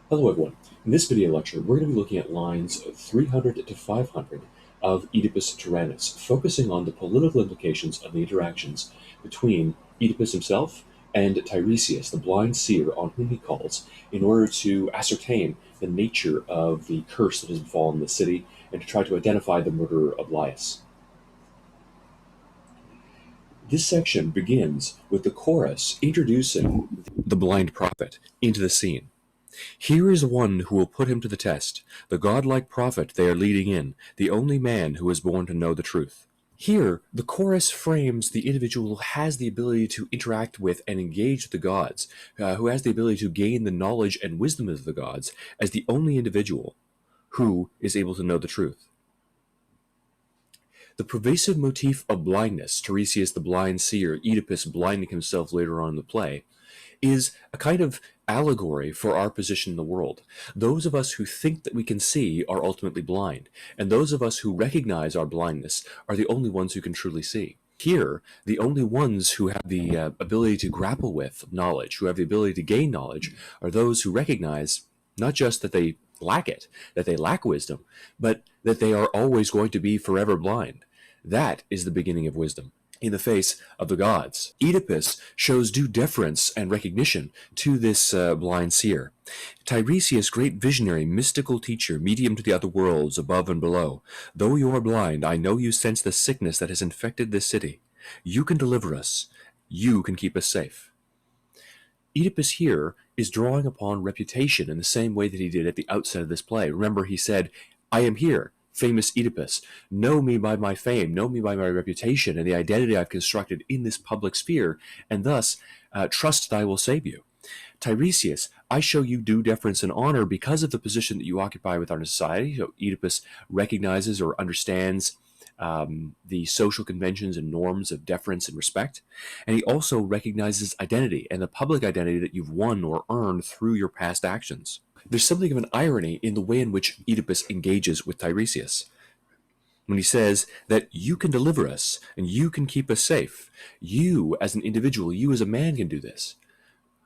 Hello everyone. In this video lecture, we're going to be looking at lines 300 to 500 of Oedipus Tyrannus, focusing on the political implications of the interactions between Oedipus himself and Tiresias, the blind seer on whom he calls, in order to ascertain the nature of the curse that has befallen the city and to try to identify the murderer of Laius. This section begins with the chorus introducing the blind prophet into the scene. Here is one who will put him to the test, the godlike prophet they are leading in, the only man who is born to know the truth. Here, the chorus frames the individual who has the ability to interact with and engage the gods, who has the ability to gain the knowledge and wisdom of the gods, as the only individual who is able to know the truth. The pervasive motif of blindness, Tiresias the blind seer, Oedipus blinding himself later on in the play, is a kind of allegory for our position in the world. Those of us who think that we can see are ultimately blind, and those of us who recognize our blindness are the only ones who can truly see. Here, the only ones who have the ability to grapple with knowledge, who have the ability to gain knowledge, are those who recognize not just that they lack it, that they lack wisdom, but that they are always going to be forever blind. That is the beginning of wisdom in the face of the gods. Oedipus shows due deference and recognition to this blind seer. Tiresias, great visionary, mystical teacher, medium to the other worlds, above and below. Though you are blind, I know you sense the sickness that has infected this city. You can deliver us. You can keep us safe. Oedipus here is drawing upon reputation in the same way that he did at the outset of this play. Remember, he said, I am here, famous Oedipus. Know me by my fame, know me by my reputation and the identity I've constructed in this public sphere, and thus trust that I will save you. Tiresias, I show you due deference and honor because of the position that you occupy with our society. So Oedipus recognizes or understands the social conventions and norms of deference and respect. And he also recognizes identity and the public identity that you've won or earned through your past actions. There's something of an irony in the way in which Oedipus engages with Tiresias when he says that you can deliver us and you can keep us safe. You as an individual, you as a man can do this.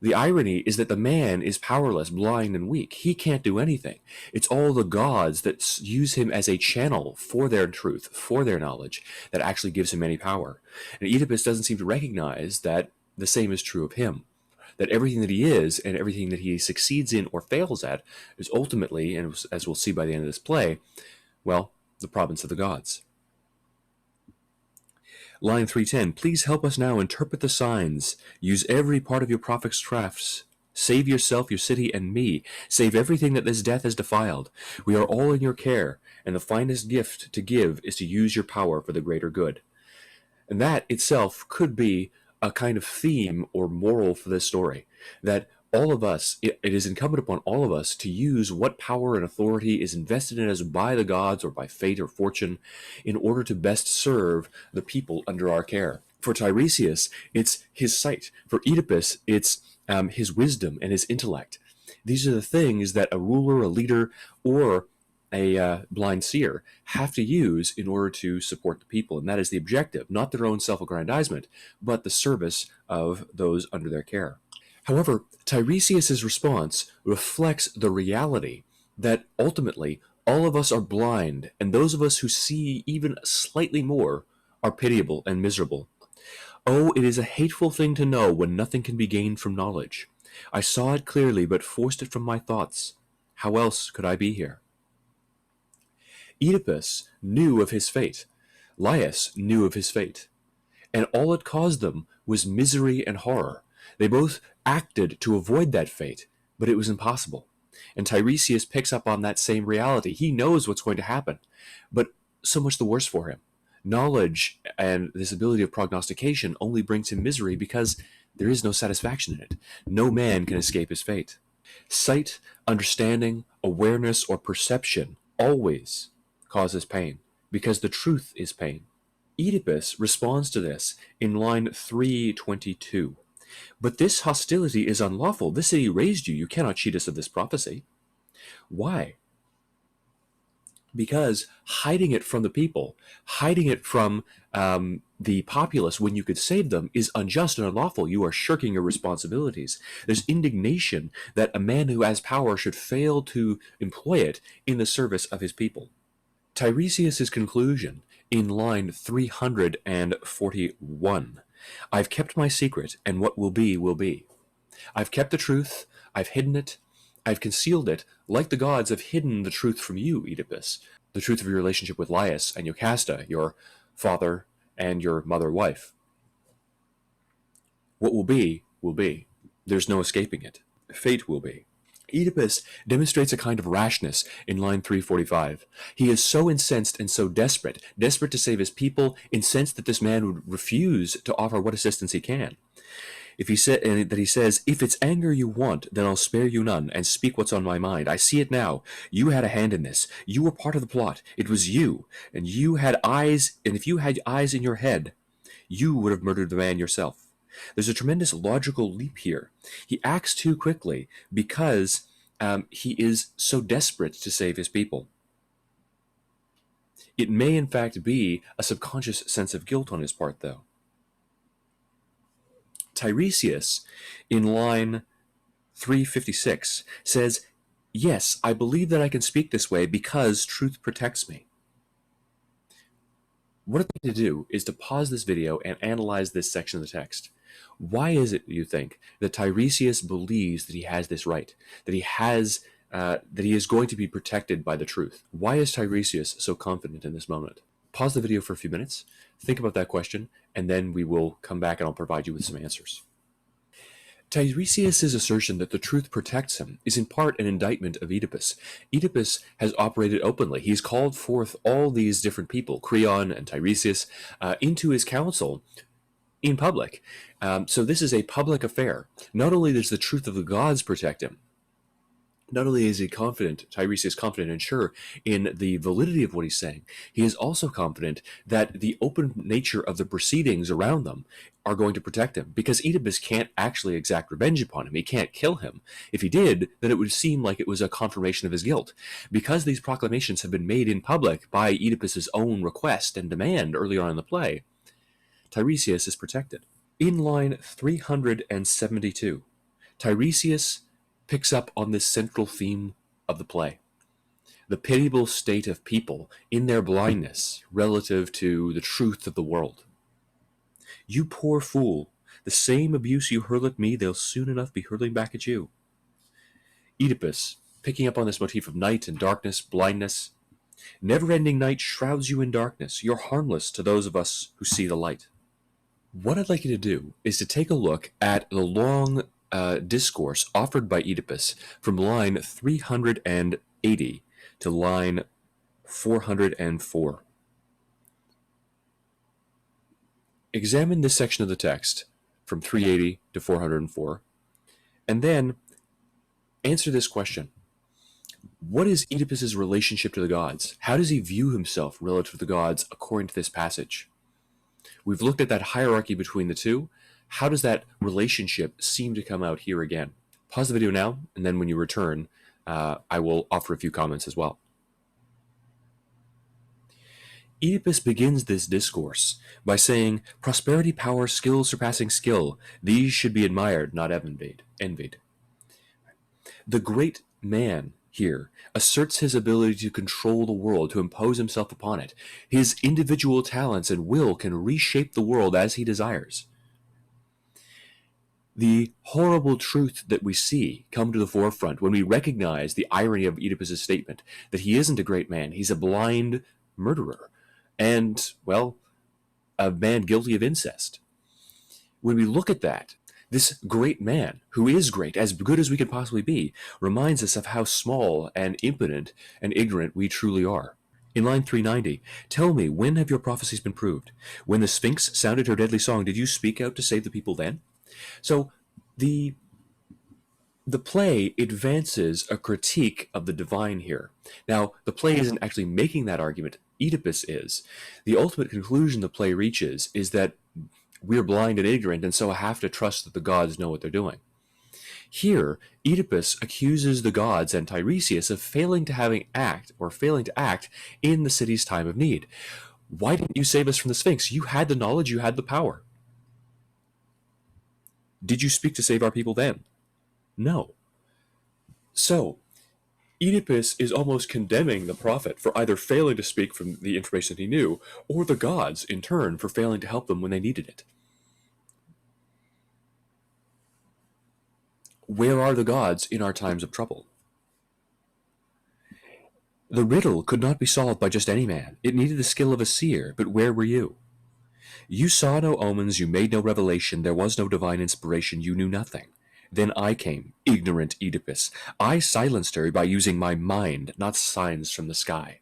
The irony is that the man is powerless, blind, and weak. He can't do anything. It's all the gods that use him as a channel for their truth, for their knowledge, that actually gives him any power. And Oedipus doesn't seem to recognize that the same is true of him. That everything that he is and everything that he succeeds in or fails at is ultimately, and as we'll see by the end of this play, well, the province of the gods. Line 310, please help us now interpret the signs. Use every part of your prophet's crafts. Save yourself, your city, and me. Save everything that this death has defiled. We are all in your care, and the finest gift to give is to use your power for the greater good. And that itself could be a kind of theme or moral for this story, that all of us, it is incumbent upon all of us to use what power and authority is invested in us by the gods or by fate or fortune in order to best serve the people under our care. For Tiresias, it's his sight. For Oedipus, it's his wisdom and his intellect. These are the things that a ruler, a leader, or a blind seer have to use in order to support the people. And that is the objective, not their own self-aggrandizement, but the service of those under their care. However, Tiresias' response reflects the reality that ultimately all of us are blind, and those of us who see even slightly more are pitiable and miserable. Oh, it is a hateful thing to know when nothing can be gained from knowledge. I saw it clearly, but forced it from my thoughts. How else could I be here? Oedipus knew of his fate. Laius knew of his fate. And all it caused them was misery and horror. They both acted to avoid that fate, but it was impossible. And Tiresias picks up on that same reality. He knows what's going to happen, but so much the worse for him. Knowledge and this ability of prognostication only brings him misery because there is no satisfaction in it. No man can escape his fate. Sight, understanding, awareness, or perception always causes pain because the truth is pain. Oedipus responds to this in line 322. But this hostility is unlawful. This city raised you. You cannot cheat us of this prophecy. Why? because hiding it from the people, hiding it from the populace when you could save them is unjust and unlawful. You are shirking your responsibilities. There's indignation that a man who has power should fail to employ it in the service of his people. Tiresias' conclusion in line 341. I've kept my secret, and what will be, will be. I've kept the truth, I've hidden it, I've concealed it, like the gods have hidden the truth from you, Oedipus, the truth of your relationship with Laius and Jocasta, your father and your mother-wife. What will be, will be. There's no escaping it. Fate will be. Oedipus demonstrates a kind of rashness in line 345. He is so incensed and so desperate to save his people, incensed that this man would refuse to offer what assistance he can. If he says, if it's anger you want, then I'll spare you none, and speak what's on my mind. I see it now. You had a hand in this. You were part of the plot. It was you, and you had eyes, and if you had eyes in your head, you would have murdered the man yourself. There's a tremendous logical leap here. He acts too quickly because he is so desperate to save his people. It may, in fact, be a subconscious sense of guilt on his part, though. Tiresias, in line 356, says, yes, I believe that I can speak this way because truth protects me. What I'd like to do is to pause this video and analyze this section of the text. Why is it, you think, that Tiresias believes that he has this right, that he is going to be protected by the truth? Why is Tiresias so confident in this moment? Pause the video for a few minutes, think about that question, and then we will come back and I'll provide you with some answers. Tiresias' assertion that the truth protects him is in part an indictment of Oedipus. Oedipus has operated openly. He's called forth all these different people, Creon and Tiresias, into his council in public. So this is a public affair. Not only does the truth of the gods protect him, not only is he Tiresias confident and sure in the validity of what he's saying, he is also confident that the open nature of the proceedings around them are going to protect him, because Oedipus can't actually exact revenge upon him. He can't kill him. If he did, then it would seem like it was a confirmation of his guilt. Because these proclamations have been made in public by Oedipus's own request and demand earlier on in the play, Tiresias is protected. In line 372, Tiresias picks up on this central theme of the play. The pitiable state of people in their blindness relative to the truth of the world. You poor fool, the same abuse you hurl at me, they'll soon enough be hurling back at you. Oedipus, picking up on this motif of night and darkness, blindness. Never-ending night shrouds you in darkness. You're harmless to those of us who see the light. What I'd like you to do is to take a look at the long discourse offered by Oedipus from line 380 to line 404. Examine this section of the text from 380 to 404, and then answer this question. What is Oedipus's relationship to the gods? How does he view himself relative to the gods according to this passage? We've looked at that hierarchy between the two. How does that relationship seem to come out here again? Pause the video now, and then when you return, I will offer a few comments as well. Oedipus begins this discourse by saying, prosperity, power, skill surpassing skill, these should be admired, not envied. The great man here asserts his ability to control the world, to impose himself upon it. His individual talents and will can reshape the world as he desires. The horrible truth that we see come to the forefront when we recognize the irony of Oedipus's statement that he isn't a great man, he's a blind murderer, and, well, a man guilty of incest. When we look at that, this great man, who is great, as good as we can possibly be, reminds us of how small and impotent and ignorant we truly are. In line 390, tell me, when have your prophecies been proved? When the Sphinx sounded her deadly song, did you speak out to save the people then? So the play advances a critique of the divine here. Now, the play isn't actually making that argument. Oedipus is. The ultimate conclusion the play reaches is that we're blind and ignorant, and so have to trust that the gods know what they're doing. Here, Oedipus accuses the gods and Tiresias of failing to act in the city's time of need. Why didn't you save us from the Sphinx? You had the knowledge, you had the power. Did you speak to save our people then? No. So, Oedipus is almost condemning the prophet for either failing to speak from the information that he knew, or the gods, in turn, for failing to help them when they needed it. Where are the gods in our times of trouble? The riddle could not be solved by just any man. It needed the skill of a seer, but where were you? You saw no omens, you made no revelation, there was no divine inspiration, you knew nothing. Then I came, ignorant Oedipus. I silenced her by using my mind, not signs from the sky.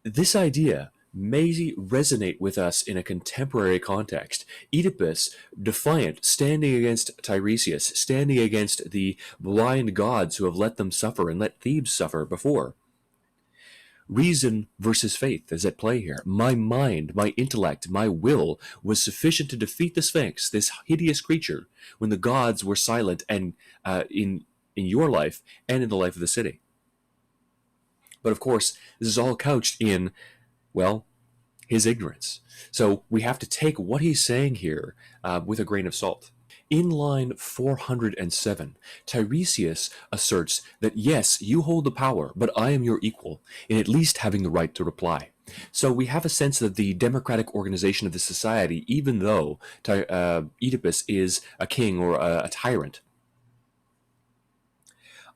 This idea may resonate with us in a contemporary context. Oedipus, defiant, standing against Tiresias, standing against the blind gods who have let them suffer and let Thebes suffer before. Reason versus faith is at play here. My mind, my intellect, my will was sufficient to defeat the Sphinx, this hideous creature, when the gods were silent and in your life and in the life of the city. But of course, this is all couched in, well, his ignorance. So we have to take what he's saying here with a grain of salt. In line 407, Tiresias asserts that yes, you hold the power, but I am your equal, in at least having the right to reply. So we have a sense of the democratic organization of the society, even though Oedipus is a king or a tyrant.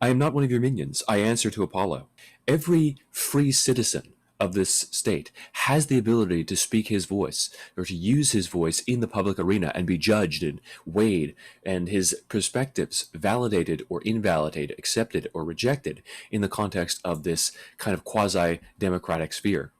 I am not one of your minions. I answer to Apollo. Every free citizen of this state has the ability to speak his voice or to use his voice in the public arena and be judged and weighed, and his perspectives validated or invalidated, accepted or rejected in the context of this kind of quasi-democratic sphere.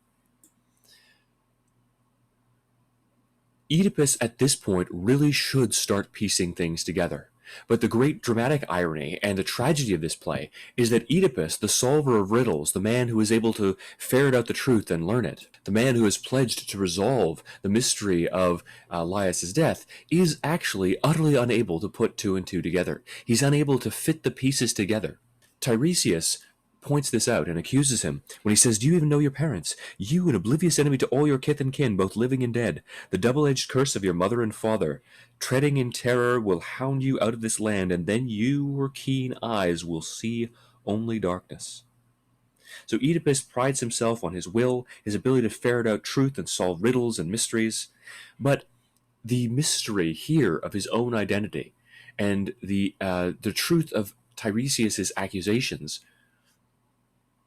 Oedipus at this point really should start piecing things together. But the great dramatic irony and the tragedy of this play is that Oedipus, the solver of riddles, the man who is able to ferret out the truth and learn it, the man who is pledged to resolve the mystery of Laius' death, is actually utterly unable to put two and two together. He's unable to fit the pieces together. Tiresias points this out and accuses him when he says, "Do you even know your parents? You, an oblivious enemy to all your kith and kin, both living and dead. The double-edged curse of your mother and father, treading in terror, will hound you out of this land, and then your keen eyes will see only darkness." So Oedipus prides himself on his will, his ability to ferret out truth and solve riddles and mysteries. But the mystery here of his own identity and the truth of Tiresias' accusations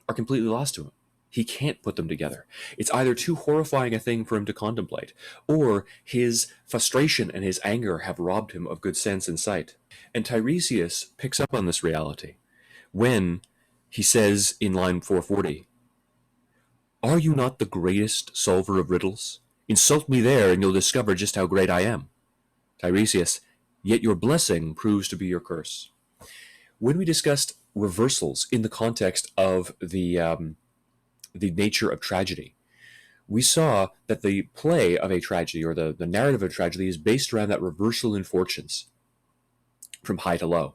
are completely lost to him. He can't put them together. It's either too horrifying a thing for him to contemplate, or his frustration and his anger have robbed him of good sense and sight. And Tiresias picks up on this reality when he says in line 440, "Are you not the greatest solver of riddles? Insult me there and you'll discover just how great I am." Tiresias, "Yet your blessing proves to be your curse." When we discussed reversals in the context of the nature of tragedy, we saw that the play of a tragedy, or the narrative of a tragedy, is based around that reversal in fortunes from high to low.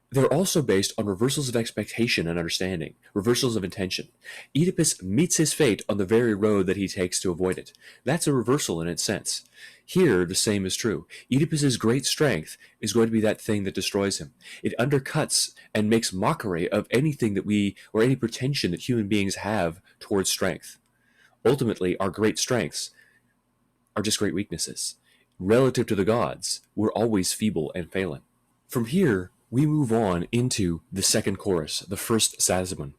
They're also based on reversals of expectation and understanding, reversals of intention. Oedipus meets his fate on the very road that he takes to avoid it. That's a reversal in its sense. Here, the same is true. Oedipus's great strength is going to be that thing that destroys him. It undercuts and makes mockery of anything that or any pretension that human beings have towards strength. Ultimately, our great strengths are just great weaknesses. Relative to the gods, we're always feeble and failing. From here, we move on into the second chorus, the first Stasimon.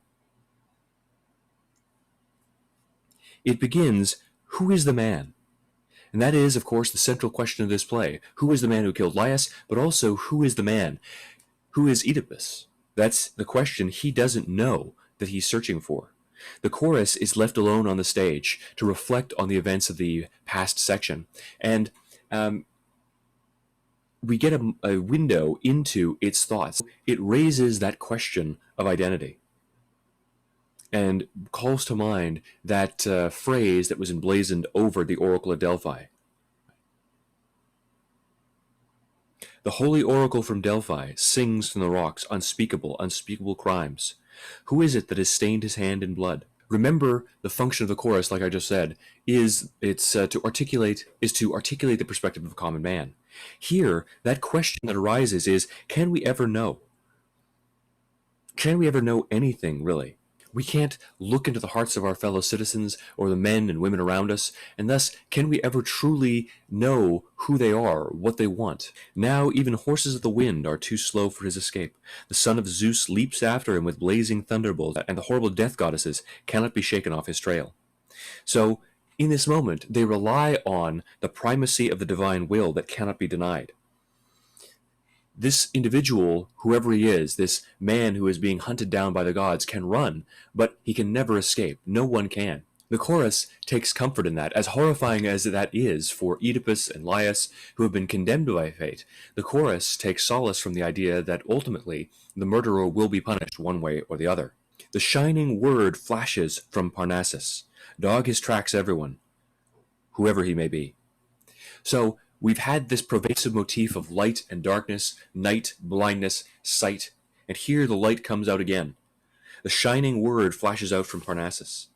It begins, "Who is the man?" And that is, of course, the central question of this play. Who is the man who killed Laius? But also, who is the man? Who is Oedipus? That's the question he doesn't know that he's searching for. The chorus is left alone on the stage to reflect on the events of the past section. And we get a window into its thoughts. It raises that question of identity and calls to mind that phrase that was emblazoned over the Oracle at Delphi. The holy oracle from Delphi sings from the rocks unspeakable, unspeakable crimes. Who is it that has stained his hand in blood? Remember, the function of the chorus, like I just said, is to articulate the perspective of a common man. Here, that question that arises is, can we ever know? Can we ever know anything, really? We can't look into the hearts of our fellow citizens or the men and women around us, and thus, can we ever truly know who they are, what they want? Now, even horses of the wind are too slow for his escape. The son of Zeus leaps after him with blazing thunderbolts, and the horrible death goddesses cannot be shaken off his trail. So, in this moment, they rely on the primacy of the divine will that cannot be denied. This individual, whoever he is, this man who is being hunted down by the gods, can run, but he can never escape. No one can. The chorus takes comfort in that, as horrifying as that is for Oedipus and Laius, who have been condemned by fate. The chorus takes solace from the idea that ultimately the murderer will be punished one way or the other. The shining word flashes from Parnassus. Dog his tracks, everyone, whoever he may be. So, we've had this pervasive motif of light and darkness, night, blindness, sight, and here the light comes out again. The shining word flashes out from Parnassus.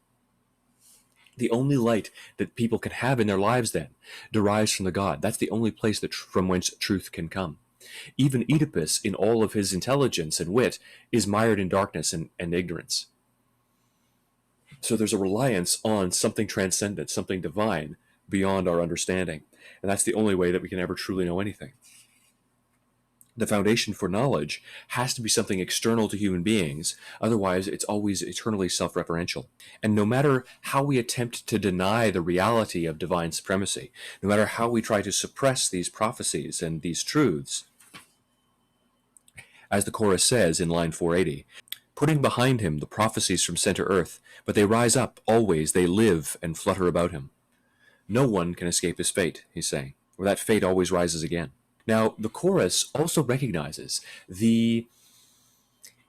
The only light that people can have in their lives then derives from the god. That's the only place from whence truth can come. Even Oedipus, in all of his intelligence and wit, is mired in darkness and ignorance. So there's a reliance on something transcendent, something divine, beyond our understanding. And that's the only way that we can ever truly know anything. The foundation for knowledge has to be something external to human beings, otherwise it's always eternally self-referential. And no matter how we attempt to deny the reality of divine supremacy, no matter how we try to suppress these prophecies and these truths, as the chorus says in line 480, putting behind him the prophecies from center earth, but they rise up, always they live and flutter about him. No one can escape his fate, he's saying, or that fate always rises again. Now, the chorus also recognizes the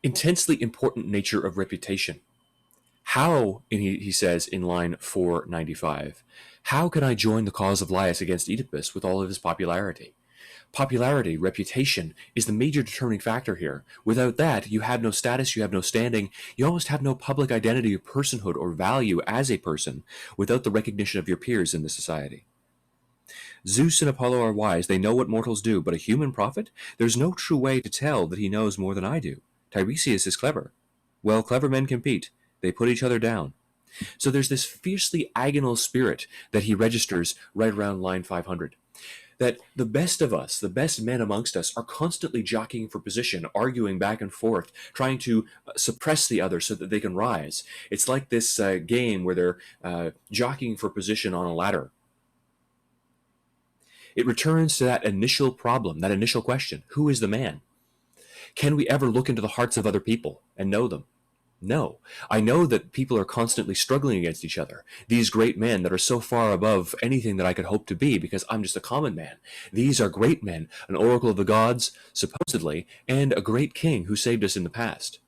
intensely important nature of reputation. How, he says in line 495, how can I join the cause of Laius against Oedipus with all of his popularity? Popularity, reputation, is the major determining factor here. Without that, you have no status, you have no standing, you almost have no public identity of personhood or value as a person without the recognition of your peers in the society. Zeus and Apollo are wise, they know what mortals do, but a human prophet? There's no true way to tell that he knows more than I do. Tiresias is clever. Well, clever men compete. They put each other down. So there's this fiercely agonal spirit that he registers right around line 500. That the best of us, the best men amongst us, are constantly jockeying for position, arguing back and forth, trying to suppress the other so that they can rise. It's like this game where they're jockeying for position on a ladder. It returns to that initial problem, that initial question, who is the man? Can we ever look into the hearts of other people and know them? No. I know that people are constantly struggling against each other. These great men that are so far above anything that I could hope to be because I'm just a common man. These are great men, an oracle of the gods, supposedly, and a great king who saved us in the past.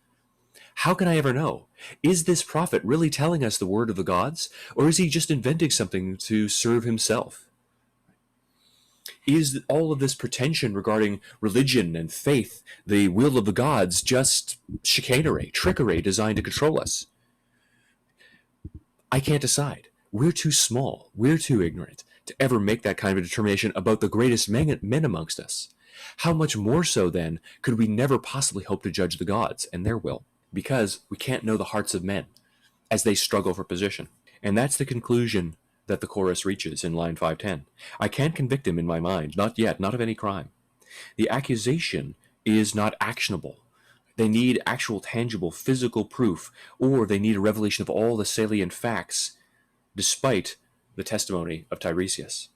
How can I ever know? Is this prophet really telling us the word of the gods, or is he just inventing something to serve himself? Is all of this pretension regarding religion and faith, the will of the gods, just chicanery, trickery designed to control us? I can't decide. We're too small, we're too ignorant to ever make that kind of a determination about the greatest men amongst us. How much more so, then, could we never possibly hope to judge the gods and their will? Because we can't know the hearts of men as they struggle for position. And that's the conclusion that the chorus reaches in line 510. I can't convict him in my mind, not yet, not of any crime. The accusation is not actionable. They need actual, tangible, physical proof, or they need a revelation of all the salient facts, despite the testimony of Tiresias.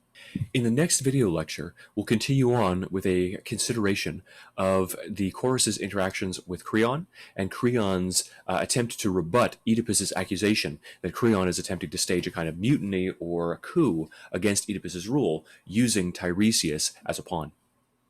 In the next video lecture, we'll continue on with a consideration of the chorus's interactions with Creon and Creon's attempt to rebut Oedipus's accusation that Creon is attempting to stage a kind of mutiny or a coup against Oedipus's rule using Tiresias as a pawn.